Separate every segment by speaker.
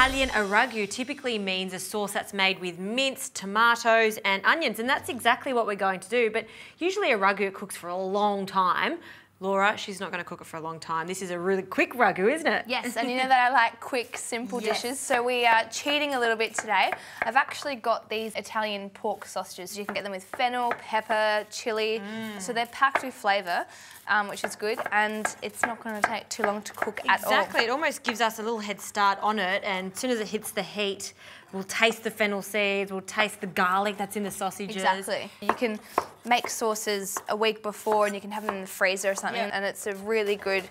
Speaker 1: Italian, a ragu typically means a sauce that's made with mince, tomatoes and onions, and that's exactly what we're going to do. But usually a ragu cooks for a long time. Laura, she's not going to cook it for a long time. This is a really quick ragu, isn't it?
Speaker 2: Yes, and you know that I like quick, simple dishes, so we are cheating a little bit today. I've actually got these Italian pork sausages. You can get them with fennel, pepper, chilli, so they're packed with flavour, which is good, and it's not going to take too long to cook at all.
Speaker 1: Exactly, it almost gives us a little head start on it, and as soon as it hits the heat, we'll taste the fennel seeds, we'll taste the garlic that's in the sausages.
Speaker 2: Exactly. You can make sauces a week before and you can have them in the freezer or something, and it's a really good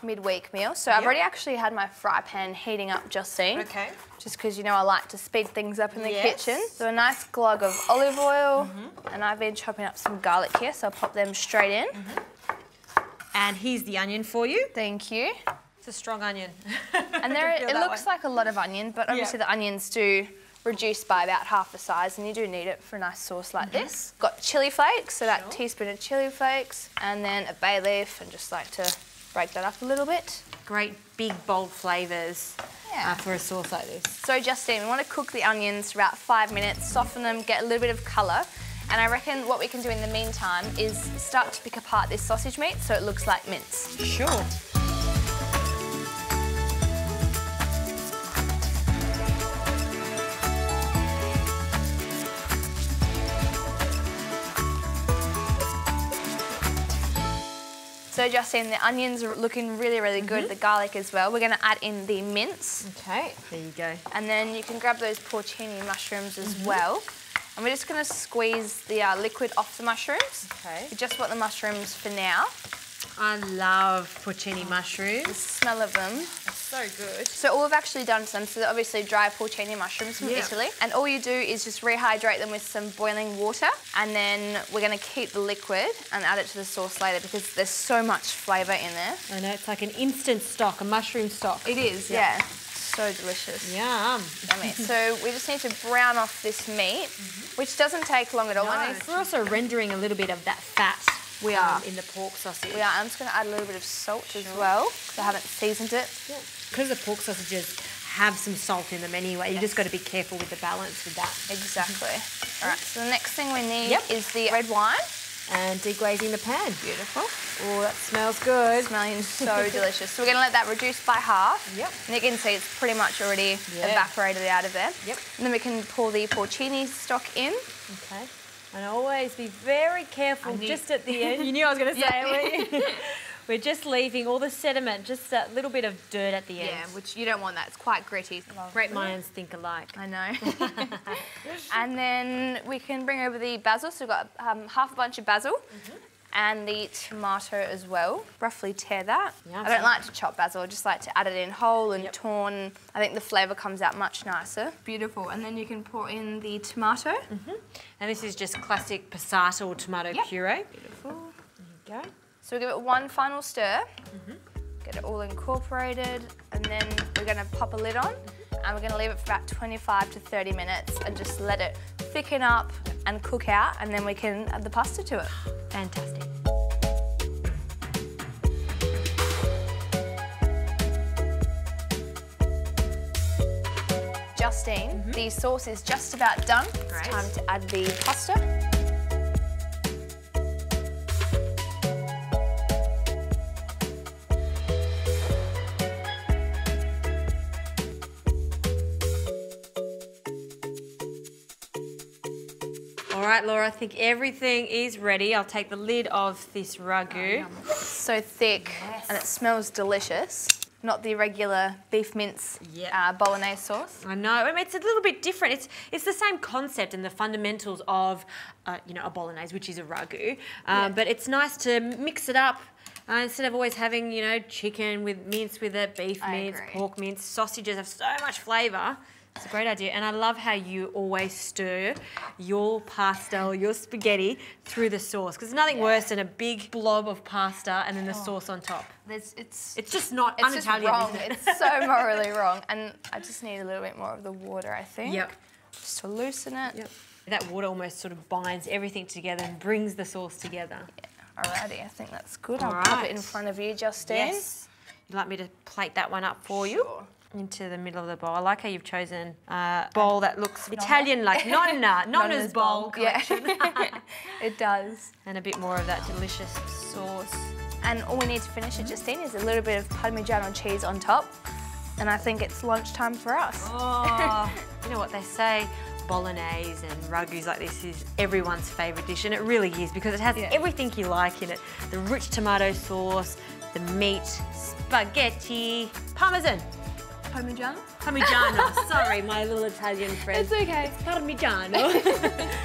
Speaker 2: midweek meal. So I've already actually had my fry pan heating up, Justine.
Speaker 1: Okay.
Speaker 2: Just because, you know, I like to speed things up in the kitchen. So a nice glug of olive oil, and I've been chopping up some garlic here, so I'll pop them straight in.
Speaker 1: And here's the onion for you.
Speaker 2: Thank you.
Speaker 1: It's a strong onion.
Speaker 2: And it looks like a lot of onion, but obviously the onions do reduce by about half the size, and you do need it for a nice sauce like this. Got chili flakes, so that teaspoon of chili flakes, and then a bay leaf, and just like to break that up a little bit.
Speaker 1: Great big bold flavours for a sauce like this.
Speaker 2: So Justine, we want to cook the onions for about 5 minutes, soften them, get a little bit of colour. And I reckon what we can do in the meantime is start to pick apart this sausage meat so it looks like mince.
Speaker 1: Sure.
Speaker 2: So Justine, the onions are looking really, really good, the garlic as well. We're going to add in the mince.
Speaker 1: Okay, there you go.
Speaker 2: And then you can grab those porcini mushrooms as well. And we're just going to squeeze the liquid off the mushrooms.
Speaker 1: Okay.
Speaker 2: We just want the mushrooms for now.
Speaker 1: I love porcini mushrooms.
Speaker 2: The smell of them.
Speaker 1: So good.
Speaker 2: So all we've actually done to them, so they're obviously dry porcini mushrooms from Italy. And all you do is just rehydrate them with some boiling water, and then we're going to keep the liquid and add it to the sauce later because there's so much flavour in there.
Speaker 1: I know, it's like an instant stock, a mushroom stock.
Speaker 2: It is, yeah. So delicious.
Speaker 1: Yum.
Speaker 2: Yummy. So we just need to brown off this meat, which doesn't take long at all.
Speaker 1: No. We're also rendering a little bit of that fat.
Speaker 2: We are.
Speaker 1: In the pork sausage.
Speaker 2: We are. I'm just going to add a little bit of salt as well, because I haven't seasoned it.
Speaker 1: Yeah. Because the pork sausages have some salt in them anyway, you just got to be careful with the balance with that.
Speaker 2: Exactly. All right, so the next thing we need is the red wine.
Speaker 1: And deglazing the pan.
Speaker 2: Beautiful.
Speaker 1: Oh, that smells good.
Speaker 2: Smelling so delicious. So we're going to let that reduce by half.
Speaker 1: Yep.
Speaker 2: And you can see it's pretty much already evaporated out of there.
Speaker 1: Yep.
Speaker 2: And then we can pour the porcini stock in.
Speaker 1: Okay. And always be very careful just at the end. You knew I was going to say it, weren't you? We're just leaving all the sediment, just that little bit of dirt at the end.
Speaker 2: Yeah, which you don't want that. It's quite gritty.
Speaker 1: Great minds think alike.
Speaker 2: I know. And then we can bring over the basil. So we've got half a bunch of basil and the tomato as well. Roughly tear that.
Speaker 1: Yeah,
Speaker 2: I don't like to chop basil. I just like to add it in whole and torn. I think the flavour comes out much nicer. Beautiful. And then you can pour in the tomato.
Speaker 1: And this is just classic passato or tomato puree.
Speaker 2: Beautiful.
Speaker 1: There you go.
Speaker 2: So we'll give it one final stir, get it all incorporated, and then we're going to pop a lid on, and we're going to leave it for about 25 to 30 minutes and just let it thicken up and cook out, and then we can add the pasta to it.
Speaker 1: Fantastic.
Speaker 2: Justine, the sauce is just about done.
Speaker 1: Great.
Speaker 2: It's time to add the pasta.
Speaker 1: All right, Laura, I think everything is ready. I'll take the lid off this ragu.
Speaker 2: It's so thick and it smells delicious. Not the regular beef mince bolognese sauce.
Speaker 1: I know. I mean, it's a little bit different. It's the same concept and the fundamentals of, you know, a bolognese, which is a ragu. But it's nice to mix it up. Instead of always having, you know, chicken with mince with it, beef mince, pork mince, sausages have so much flavour. It's a great idea, and I love how you always stir your pasta or your spaghetti through the sauce, because there's nothing worse than a big blob of pasta and then the sauce on top.
Speaker 2: It's
Speaker 1: just not
Speaker 2: it's
Speaker 1: un-Italian,
Speaker 2: just wrong.
Speaker 1: isn't it?
Speaker 2: It's so morally wrong, and I just need a little bit more of the water, I think.
Speaker 1: Yep.
Speaker 2: Just to loosen it.
Speaker 1: Yep. That water almost sort of binds everything together and brings the sauce together.
Speaker 2: Yeah. Alrighty, I think that's good. I'll pop it in front of you, Justine.
Speaker 1: Yes. You'd like me to plate that one up for you? into the middle of the bowl. I like how you've chosen a bowl that looks Italian, like Nonna's bowl collection.
Speaker 2: Yeah. It does.
Speaker 1: And a bit more of that delicious sauce.
Speaker 2: And all we need to finish it, Justine, is a little bit of Parmigiano cheese on top. And I think it's lunchtime for us.
Speaker 1: Oh, you know what they say? Bolognese and ragus like this is everyone's favourite dish, and it really is because it has everything you like in it. The rich tomato sauce, the meat, spaghetti, parmesan.
Speaker 2: Parmigiano?
Speaker 1: Parmigiano, sorry, my little Italian friend.
Speaker 2: It's okay.
Speaker 1: It's Parmigiano.